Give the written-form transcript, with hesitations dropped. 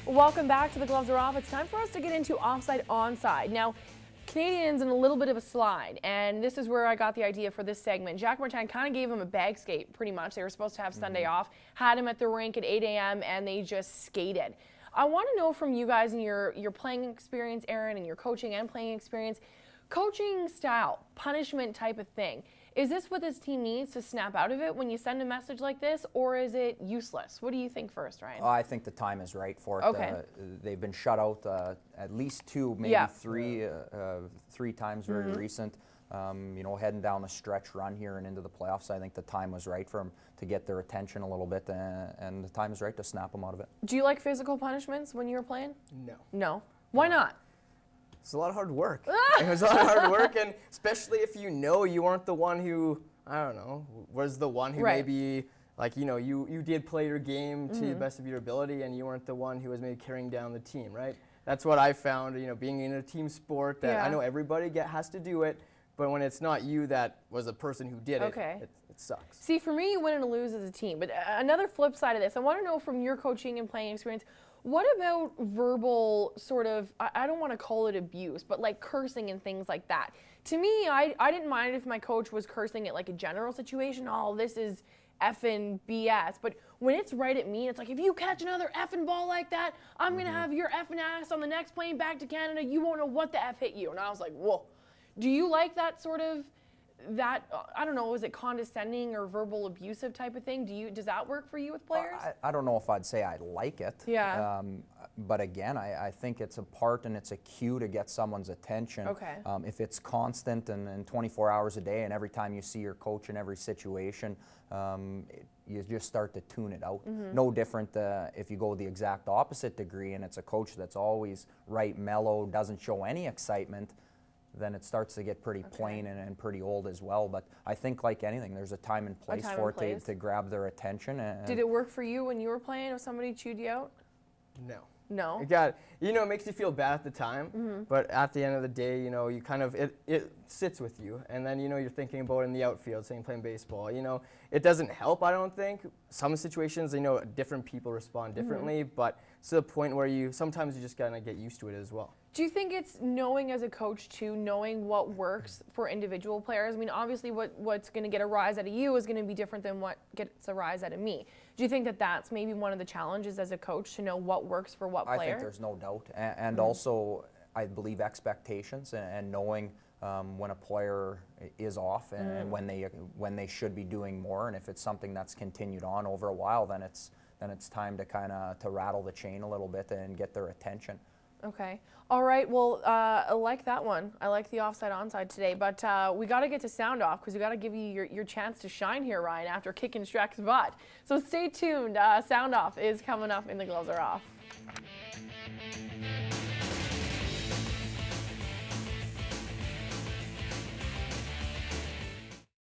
Welcome back to The Gloves Are Off. It's time for us to get into Offside Onside. Now, Canadians in a little bit of a slide, and this is where I got the idea for this segment. Jacques Martin kind of gave him a bag skate, pretty much. They were supposed to have Sunday off, had him at the rink at 8 a.m., and they just skated. I want to know from you guys and your playing experience, Aaron, and your coaching and playing experience, coaching style, punishment type of thing. Is this what this team needs to snap out of it when you send a message like this, or is it useless? What do you think first, Ryan? I think the time is right for it. Okay. They've been shut out at least two, maybe three times very recent. You know, heading down the stretch run here and into the playoffs, I think the time was right for them to get their attention a little bit, and the time is right to snap them out of it. Do you like physical punishments when you were playing? No. No? Why not? It's a lot of hard work. It was a lot of hard work, and especially if you know you weren't the one who, I don't know, was the one who maybe, like, you know, you did play your game to the best of your ability, and you weren't the one who was maybe carrying down the team, right? That's what I found, you know, being in a team sport, that I know everybody has to do it, but when it's not you that was the person who did it, it sucks. See, for me, you win and lose as a team, but another flip side of this, I want to know from your coaching and playing experience, what about verbal sort of, I don't want to call it abuse, but like cursing and things like that? To me, I didn't mind if my coach was cursing at like a general situation. Oh, this is effing BS. But when it's right at me, it's like, if you catch another effing ball like that, I'm going to have your effing ass on the next plane back to Canada. You won't know what the F hit you. And I was like, whoa. Do you like that sort of, I don't know, is it condescending or verbal abusive type of thing? Does that work for you with players? I don't know if I'd say I like it. Yeah. But again, I think it's a part and it's a cue to get someone's attention. Okay. If it's constant and 24 hours a day, and every time you see your coach in every situation, you just start to tune it out. No different if you go the exact opposite degree and it's a coach that's always right, mellow, doesn't show any excitement, then it starts to get pretty plain and pretty old as well. But I think, like anything, there's a time and place for it to grab their attention. Did it work for you when you were playing if somebody chewed you out? No. No? You know, it makes you feel bad at the time, but at the end of the day, you know, you kind of, it sits with you. And then, you know, you're thinking about it in the outfield, saying playing baseball. You know, it doesn't help, I don't think. Some situations, you know, different people respond differently, but to the point where sometimes you just gotta get used to it as well. Do you think it's knowing as a coach too, knowing what works for individual players? I mean, obviously what's going to get a rise out of you is going to be different than what gets a rise out of me. Do you think that that's maybe one of the challenges as a coach, to know what works for what player? I think there's no doubt. And also, I believe expectations and knowing when a player is off and when they should be doing more. And if it's something that's continued on over a while, then it's time to kind of rattle the chain a little bit and get their attention. Okay. All right. Well, I like that one. I like the offside onside today. But we got to get to sound off because we got to give you your chance to shine here, Ryan, after kicking Shrek's butt. So stay tuned. Sound off is coming up in The Gloves Are Off.